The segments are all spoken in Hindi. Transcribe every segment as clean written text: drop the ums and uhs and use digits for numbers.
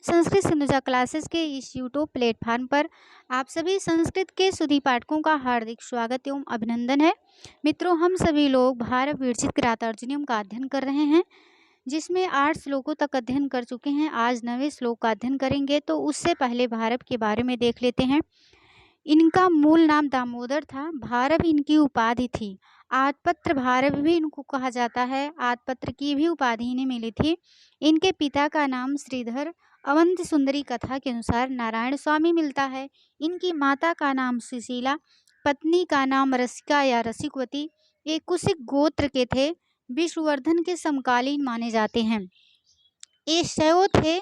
संस्कृत सिंधुजा क्लासेस के इस यूट्यूब प्लेटफॉर्म पर आप सभी संस्कृत के सुधी पाठकों का हार्दिक स्वागत एवं अभिनंदन है। मित्रों, हम सभी लोग भारत विरचित किरातार्जुनीयम का अध्ययन कर रहे हैं, जिसमें 8 श्लोकों तक अध्ययन कर चुके हैं। आज 9वें श्लोक का अध्ययन करेंगे, तो उससे पहले भारत के बारे में देख लेते हैं। इनका मूल नाम दामोदर था। भारत इनकी उपाधि थी। आदपत्र भारत भी इनको कहा जाता है। आदपत्र की भी उपाधि इन्हें मिली थी। इनके पिता का नाम श्रीधर। अवंति सुंदरी कथा के अनुसार नारायण स्वामी मिलता है। इनकी माता का नाम सुशीला। पत्नी का नाम रसिका या रसिकवती। ये कुशिक गोत्र के थे। विष्णुवर्धन के समकालीन माने जाते हैं। ये शैव थे।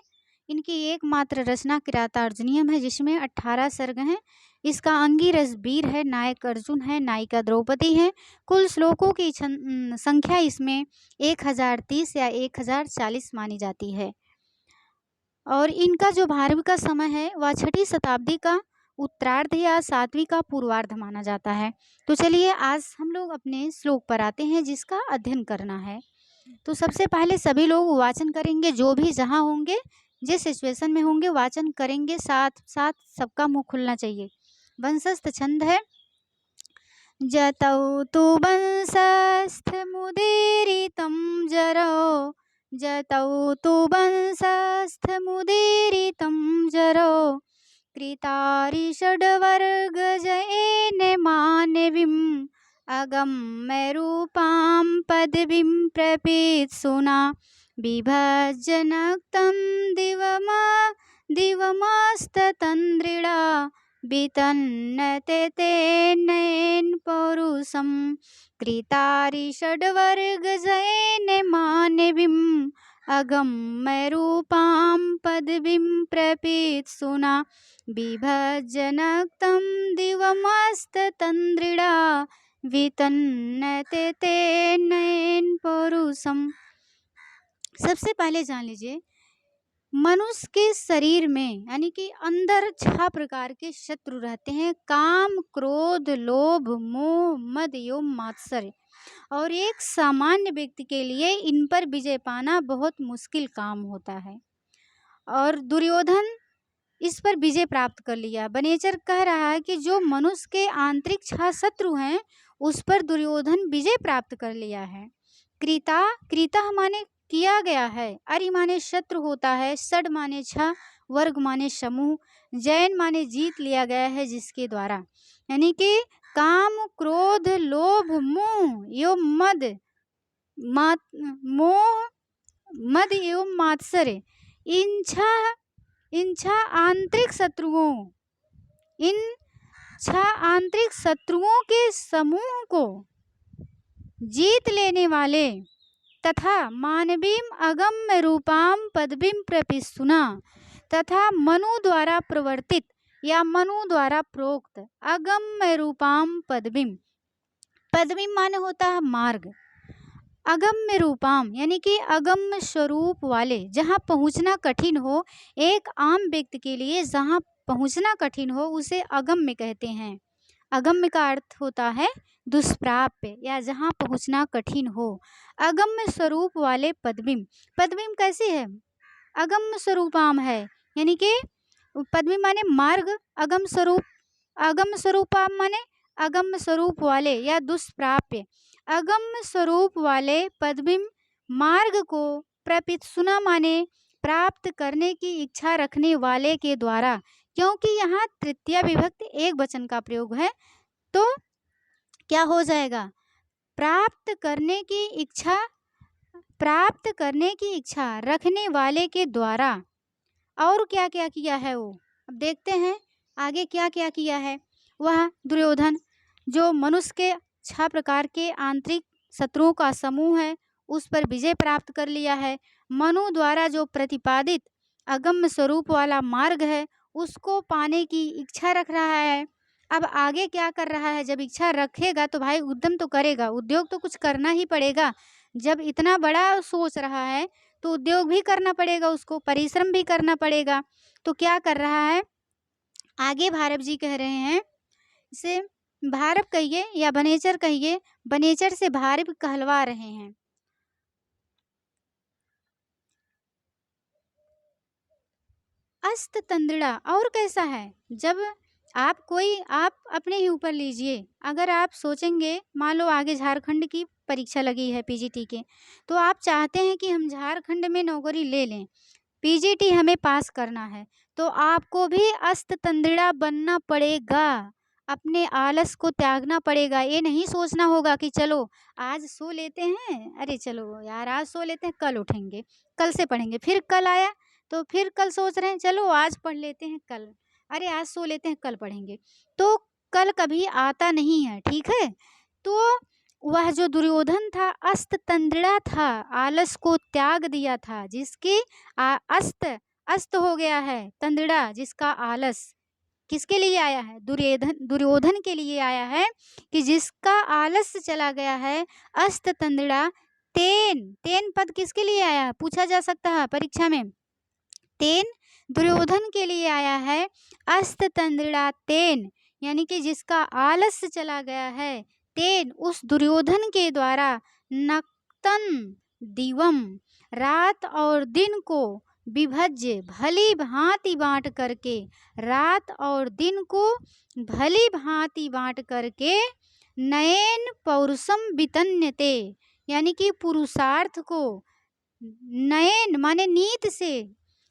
इनकी एकमात्र रचना किरातार्जुनीयम है, जिसमें 18 सर्ग हैं। इसका अंगिरस वीर है, नायक अर्जुन है, नायिका द्रौपदी है। कुल श्लोकों की संख्या इसमें 1030 या 1040 मानी जाती है। और इनका जो भारत का समय है वह 6ठी शताब्दी का उत्तरार्ध या 7वीं का पूर्वार्ध माना जाता है। तो चलिए आज हम लोग अपने श्लोक पर आते हैं, जिसका अध्ययन करना है। तो सबसे पहले सभी लोग वाचन करेंगे, जो भी जहाँ होंगे, जिस सिचुएशन में होंगे वाचन करेंगे। साथ साथ सबका मुंह खुलना चाहिए। वंशस्थ छंद है। जतौ तु वंशस्थ मुदीरितं जरो, जतौ तु वंशस्थ मुदीरितं जरो, कृतारि षड्वर्गजयेन मानवीम् अगम्य रूपां पदवीं प्रपीत्सुना, बिभजनक्तं दिवमस्ततन्द्रिणा, वितन्नते तेनैन पौरुषं, कृतारि षड्वर्गजयेन मानवीम् अगम्य रूपां पदवीं प्रपीत्सुना, बिभजनक्तं दिवमस्ततन्द्रिणा, वितन्नते तेनैन पौरुषं। सबसे पहले जान लीजिए, मनुष्य के शरीर में यानी कि अंदर 6 प्रकार के शत्रु रहते हैं। काम, क्रोध, लोभ, मोह, मद एवं मात्सर्य। और एक सामान्य व्यक्ति के लिए इन पर विजय पाना बहुत मुश्किल काम होता है। और दुर्योधन इस पर विजय प्राप्त कर लिया। बनेचर कह रहा है कि जो मनुष्य के आंतरिक 6 शत्रु हैं, उस पर दुर्योधन विजय प्राप्त कर लिया है। कृता माने किया गया है। अरि माने शत्रु होता है। षड माने 6, वर्ग माने समूह, जैन माने जीत लिया गया है जिसके द्वारा। यानी कि काम, क्रोध, लोभ, मोह मद एवं मात्सर्य, इन 6 आंतरिक शत्रुओं के समूह को जीत लेने वाले तथा मानवीम अगम्य रूपाम पदवीम प्रपिस्तुना, तथा मनु द्वारा प्रवर्तित या मनु द्वारा प्रोक्त अगम्य रूपाम पदवीम माने होता है मार्ग। अगम्य रूपाम यानी कि अगम्य स्वरूप वाले, जहाँ पहुँचना कठिन हो। एक आम व्यक्ति के लिए जहाँ पहुँचना कठिन हो उसे अगम्य कहते हैं। अगम्य का अर्थ होता है दुष्प्राप्य या जहाँ पहुँचना कठिन हो। अगम्य स्वरूप वाले पदवीम कैसी है? अगम्य स्वरूपाम है, यानी कि पदवीम माने मार्ग, अगम्य स्वरूपाम माने अगम्य स्वरूप वाले या दुष्प्राप्य। अगम्य स्वरूप वाले पदवीम मार्ग को प्रपित्सुना माने प्राप्त करने की इच्छा रखने वाले के द्वारा। क्योंकि यहाँ तृतीया विभक्ति एक वचन का प्रयोग है, तो क्या हो जाएगा? प्राप्त करने की इच्छा रखने वाले के द्वारा। और क्या क्या किया है वो, अब देखते हैं आगे क्या क्या किया है। वह दुर्योधन जो मनुष्य के 6 प्रकार के आंतरिक शत्रुओं का समूह है, उस पर विजय प्राप्त कर लिया है। मनु द्वारा जो प्रतिपादित अगम्य स्वरूप वाला मार्ग है, उसको पाने की इच्छा रख रहा है। अब आगे क्या कर रहा है? जब इच्छा रखेगा तो भाई उद्यम तो करेगा, उद्योग तो कुछ करना ही पड़ेगा। जब इतना बड़ा सोच रहा है तो उद्योग भी करना पड़ेगा, उसको परिश्रम भी करना पड़ेगा। तो क्या कर रहा है? आगे भारत जी कह रहे हैं, इसे भारत कहिए या बनेचर कहिए, बनेचर से भारत कहलवा रहे हैं। अस्त तंद्रिड़ा और कैसा है? जब आप अपने ही ऊपर लीजिए, अगर आप सोचेंगे, मान लो आगे झारखंड की परीक्षा लगी है पीजीटी के, तो आप चाहते हैं कि हम झारखंड में नौकरी ले लें, पीजीटी हमें पास करना है, तो आपको भी अस्त तंद्रिड़ा बनना पड़ेगा, अपने आलस को त्यागना पड़ेगा। ये नहीं सोचना होगा कि चलो आज सो लेते हैं, अरे चलो यार आज सो लेते हैं, कल उठेंगे, कल से पढ़ेंगे, फिर कल आया तो फिर कल सोच रहे हैं चलो आज पढ़ लेते हैं कल, अरे आज सो लेते हैं कल पढ़ेंगे, तो कल कभी आता नहीं है, ठीक है। तो वह जो दुर्योधन था अस्त तंद्रिड़ा था, आलस को त्याग दिया था, जिसकी अस्त अस्त हो गया है, तंद्रिड़ा जिसका आलस, किसके लिए आया है? दुर्योधन के लिए आया है, कि जिसका आलस चला गया है, अस्त तंद्रिड़ा। तेन तेन पद किसके लिए आया है? पूछा जा सकता है परीक्षा में। तेन दुर्योधन के लिए आया है, अस्त तंद्रिड़ा तेन, यानी कि जिसका आलस चला गया है, तेन उस दुर्योधन के द्वारा, नक्तन दिवम रात और दिन को, विभज्य भली भांति बांट करके, रात और दिन को भली भांति बांट करके, नयन पौरुषम वितन्यते, यानी कि पुरुषार्थ को, नयन माने नीत से,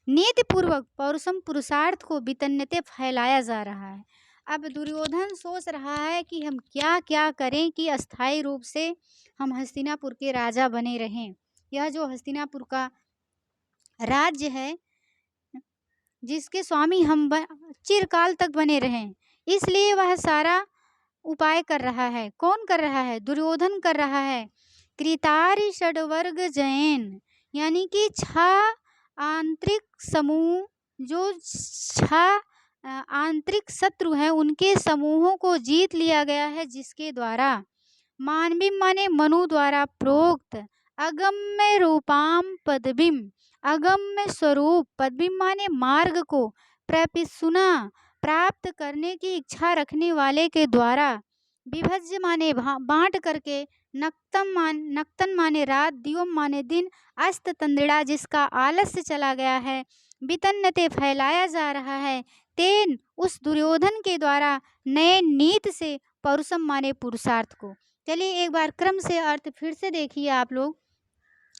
नीति पूर्वक पौरुषम पुरुषार्थ को वितन्यते फैलाया जा रहा है। अब दुर्योधन सोच रहा है कि हम क्या क्या करें कि अस्थायी रूप से हम हस्तिनापुर के राजा बने रहें। यह जो हस्तिनापुर का राज्य है, जिसके स्वामी हम चिरकाल तक बने रहें, इसलिए वह सारा उपाय कर रहा है। कौन कर रहा है? दुर्योधन कर रहा है। कृतारि षडवर्ग जैन, यानी कि 6 आंतरिक समूह, जो 6 आंतरिक शत्रु हैं, उनके समूहों को जीत लिया गया है, जिसके द्वारा मानवी माने मनु द्वारा प्रोक्त अगम्य रूपाम पदवीम, अगम्य स्वरूप पदवीम माने मार्ग को, प्रपिसुना प्राप्त करने की इच्छा रखने वाले के द्वारा, विभज्य माने बांट करके, नक्तन माने रात, दिवम माने दिन, अस्त तंद्रिड़ा जिसका आलस्य चला गया है, वितन्नते फैलाया जा रहा है, तेन उस दुर्योधन के द्वारा, नए नीत से, पौरुषम माने पुरुषार्थ को। चलिए एक बार क्रम से अर्थ फिर से देखिए, आप लोग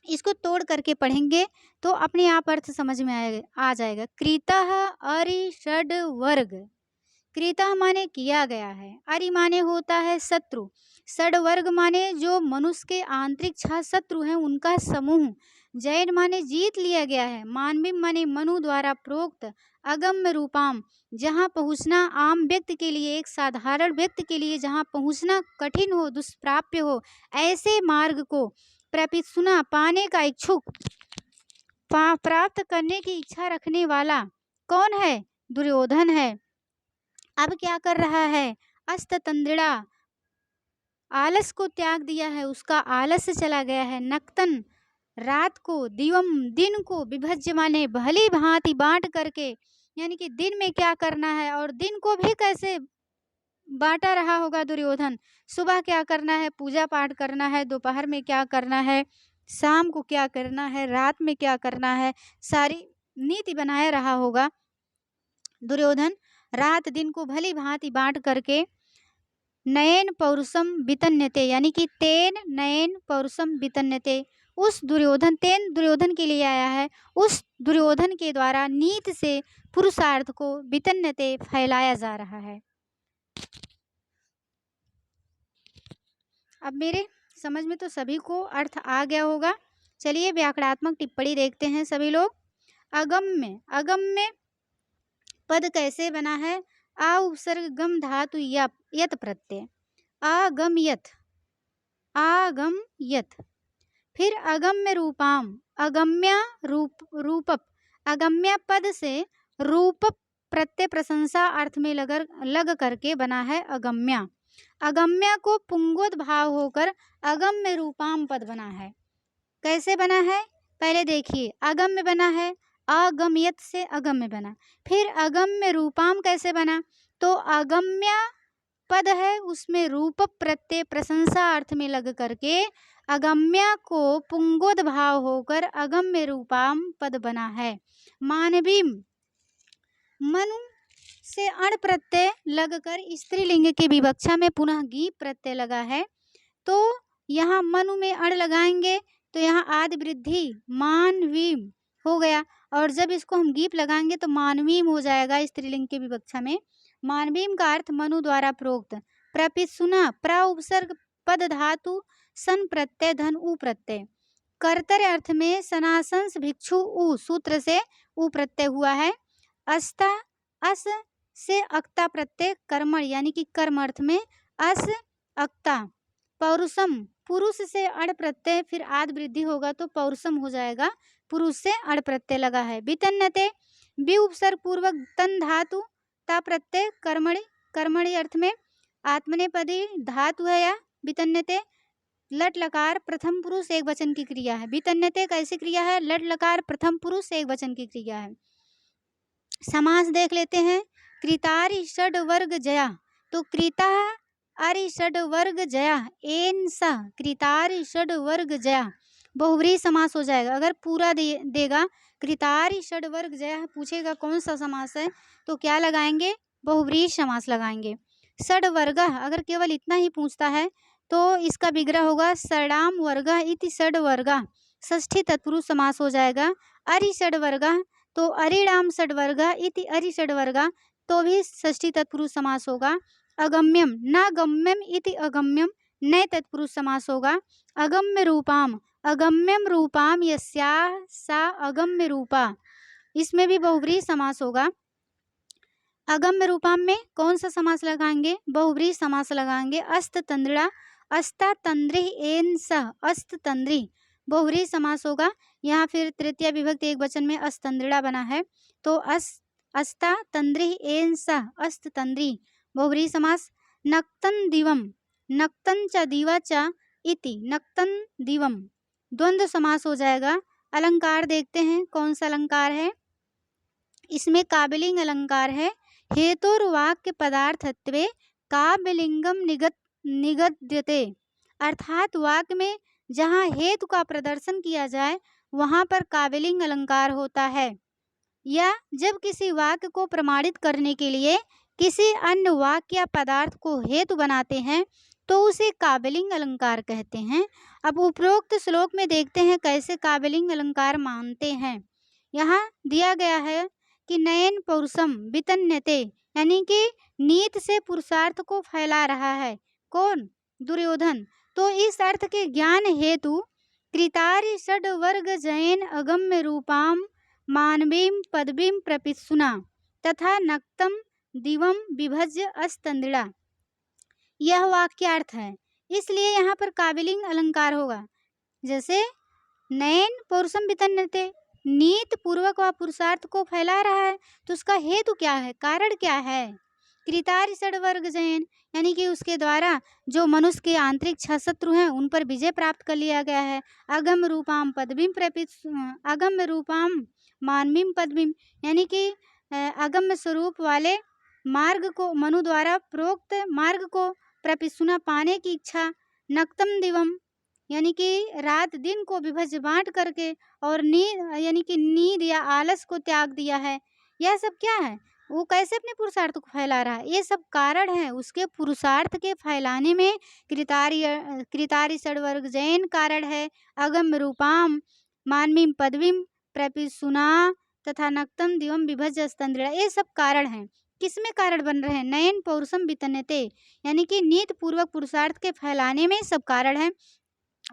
इसको तोड़ करके पढ़ेंगे तो अपने आप अर्थ समझ में आ जाएगा। कृतः अरि षड वर्ग, कृतः माने किया गया है, अरि माने होता है शत्रु, षड वर्ग माने जो मनुष्य के आंतरिक 6 शत्रु हैं उनका समूह, जैन माने जीत लिया गया है, मानवी माने मनु द्वारा प्रोक्त, अगम्य रूपाम जहाँ पहुँचना आम व्यक्ति के लिए, एक साधारण व्यक्ति के लिए जहाँ पहुँचना कठिन हो, दुष्प्राप्य हो, ऐसे मार्ग को, प्रपिसुना पाने का इच्छुक, प्राप्त करने की इच्छा रखने वाला कौन है? दुर्योधन है। अब क्या कर रहा है? अस्त तंद्रिड़ा, आलस को त्याग दिया है, उसका आलस चला गया है, नक्तन रात को, दिवम दिन को, विभज्य माने भली भांति बांट करके, यानी कि दिन में क्या करना है और दिन को भी कैसे बांटा रहा होगा दुर्योधन। सुबह क्या करना है? पूजा पाठ करना है, दोपहर में क्या करना है, शाम को क्या करना है, रात में क्या करना है, सारी नीति बनाए रहा होगा दुर्योधन। रात दिन को भली भांति बांट करके, नयन पौरुषम वितन्यते, यानी कि तेन नयन पौरुषम वितन्यते, उस दुर्योधन, तेन दुर्योधन के लिए आया है, उस दुर्योधन के द्वारा नीत से पुरुषार्थ को वितन्यते फैलाया जा रहा है। अब मेरे समझ में तो सभी को अर्थ आ गया होगा। चलिए व्याकरणात्मक टिप्पणी देखते हैं सभी लोग। अगम्य, अगम्य पद कैसे बना है? आ उपसर्ग गम धातु यत प्रत्यय, आगम्यत, आगम्यत। फिर अगम्य रूपाम, अगम्य रूपप, अगम्य पद से रूपप प्रत्यय प्रशंसा अर्थ में लग करके बना है अगम्य। अगम्य को पुंगोद भाव होकर अगम्य रूपाम पद बना है। कैसे बना है? पहले देखिए, अगम्य बना है, अगम्यत से अगम्य बना। फिर अगम्य रूपाम कैसे बना? तो अगम्य पद है, उसमें रूप प्रत्यय प्रशंसा अर्थ में लग करके अगम्य को पुंगोद भाव होकर अगम्य रूपाम पद बना है। मानवीम, मनु से अण प्रत्यय लगकर स्त्रीलिंग के विवक्षा में पुनः गी प्रत्यय लगा है, तो यहाँ मनु में अण लगाएंगे तो यहाँ आदि वृद्धि मानवीम हो गया, और जब इसको हम गीप लगाएंगे तो मानवीम हो जाएगा स्त्रीलिंग के विवक्षा में। मानवीम का अर्थ मनु द्वारा प्रोक्त प्रपिसुना प्र उपसर्ग पद धातु सन प्रत्यय धन उ प्रत्यय। कर्तर्य अर्थ में सनासंस भिक्षु उ सूत्र से उ प्रत्यय हुआ है। अस्ता अस से अक्ता प्रत्यय कर्मण यानी कि कर्म अर्थ में अस अक्ता। पौरुषम पुरुष से अड़ प्रत्यय फिर आद वृद्धि होगा तो पौरुषम हो जाएगा, पुरुष से अड़ प्रत्यय लगा है। वितन्नते बी उपसर्ग पूर्वक तन धातु ता प्रत्यय कर्मणि, कर्मणि अर्थ में आत्मनेपदी धातु है या वितन्नते। लट लकार प्रथम पुरुष एक वचन की क्रिया है। वितन्नते कैसी क्रिया है? लट लकार प्रथम पुरुष एक वचन की क्रिया है। समास देख लेते हैं। कृतारि षड वर्ग जया, तो कृता आरि षड वर्ग जया एन सा कृतारि षड वर्ग जया बहुव्रीहि समास हो जाएगा। अगर पूरा देगा कृतारि षड वर्ग जया पूछेगा कौन सा समास है तो क्या लगाएंगे? बहुव्रीहि समास लगाएंगे। षड वर्ग अगर केवल इतना ही पूछता है तो इसका विग्रह होगा षडाम वर्ग इति षड वर्ग, षष्ठी तत्पुरुष समास हो जाएगा। अरि षड वर्ग तो अरिणाम षड वर्ग इति अरि षड वर्ग, तो भी षष्ठी तत्पुरुष समास होगा। अगम्यम न गम्यम इति अगम्यम नए तत्पुरुष समास होगा। अगम्य रूपाम अगम्यम रूपाम यस्याः सा अगम्य रूपा, इसमें भी बहुव्रीहि समास होगा। अगम्य रूपाम में कौन सा समास लगाएंगे? बहुव्रीहि समास लगाएंगे। अस्त तंद्रिणा अस्ता तंद्रि एन सह अस्त तंद्रि बहुव्रीहि समास होगा। यहाँ फिर तृतीय विभक्ति एक वचन में अस्तंद्रिणा बना है तो अस्ता तंद्रि एन सह अस्त तंद्रि बहुव्रीहि समास। नक्तन दिवम नक्तन च दीवा च इति नक्तन दिवम द्वंद्व समास हो जाएगा। अलंकार देखते हैं कौन सा अलंकार है। इसमें काव्यलिंग अलंकार है। हेतुर्वाक्य पदार्थत्वे काव्यलिंगम निगद्यते, अर्थात वाक्य में जहाँ हेतु का प्रदर्शन किया जाए वहाँ पर काव्यलिंग अलंकार होता है। या जब किसी वाक्य को प्रमाणित करने के लिए किसी अन्य वाक्य या पदार्थ को हेतु बनाते हैं तो उसे काव्यलिंग अलंकार कहते हैं। अब उपरोक्त श्लोक में देखते हैं कैसे काव्यलिंग अलंकार मानते हैं। यहाँ दिया गया है कि नयन पौरुषम वितन्यते, यानी कि नीत से पुरुषार्थ को फैला रहा है कौन? दुर्योधन। तो इस अर्थ के ज्ञान हेतु कृतारि षड वर्ग जैन अगम्य रूपाम मानवीम पदवीम प्रपित्सुना तथा नक्तम दिवम विभज्य अस्तंदिड़ा, यह वाक्यार्थ है। इसलिए यहाँ पर काव्यलिंग अलंकार होगा। जैसे नयन पौरुषम वितन्यते, नीत पूर्वक व पुरुषार्थ को फैला रहा है तो उसका हेतु क्या है, कारण क्या है? कृतारि षड वर्ग जयन, यानी कि उसके द्वारा जो मनुष्य के आंतरिक छह शत्रु हैं उन पर विजय प्राप्त कर लिया गया है। अगम रूपाम पदवीम अगम्य रूपाम मानवीम पदवीम, यानी कि अगम्य स्वरूप वाले मार्ग को मनु द्वारा प्रोक्त मार्ग को प्रपिसुना पाने की इच्छा। नक्तम दिवम, यानी कि रात दिन को विभज्य बांट करके और नींद यानी कि नींद या आलस को त्याग दिया है। यह सब क्या है? वो कैसे अपने पुरुषार्थ को फैला रहा है? ये सब कारण है उसके पुरुषार्थ के फैलाने में। कृतारि षड वर्ग जैन कारण है। अगम्य रूपाम मानवीम पदवीम प्रपिसुना तथा नक्तम दिवम विभज्य स्तंद्रिणा, ये सब कारण हैं। किसमें कारण बन रहे हैं? नयन पौरुषम वितन्यते, यानी कि नीत पूर्वक पुरुषार्थ के फैलाने में सब कारण है।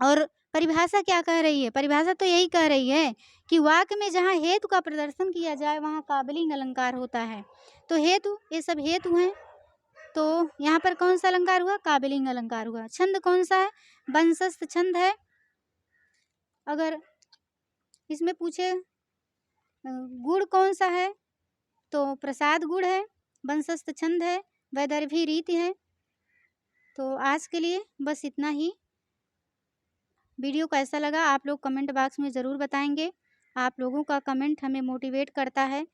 और परिभाषा क्या कह रही है? परिभाषा तो यही कह रही है कि वाक्य में जहाँ हेतु का प्रदर्शन किया जाए वहाँ काव्यलिंग अलंकार होता है। तो हेतु, ये सब हेतु हैं, तो यहाँ पर कौन सा अलंकार हुआ? काव्यलिंग अलंकार हुआ। छंद कौन सा है? वंशस्थ छंद है। अगर इसमें पूछे गुण कौन सा है तो प्रसाद गुण है, वंशस्थ छंद है, वैदर्भी रीति है। तो आज के लिए बस इतना ही। वीडियो कैसा लगा आप लोग कमेंट बॉक्स में ज़रूर बताएंगे। आप लोगों का कमेंट हमें मोटिवेट करता है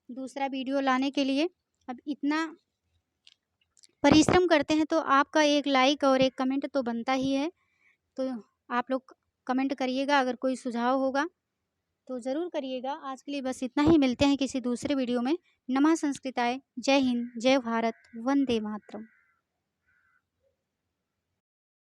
दूसरा वीडियो लाने के लिए। अब इतना परिश्रम करते हैं तो आपका एक लाइक और एक कमेंट तो बनता ही है। तो आप लोग कमेंट करिएगा अगर कोई सुझाव होगा। तो ज़रूर करिएगा। आज के लिए बस इतना ही, मिलते हैं किसी दूसरे वीडियो में। नमः संस्कृताय, जय हिंद, जय भारत, वंदे मातरम।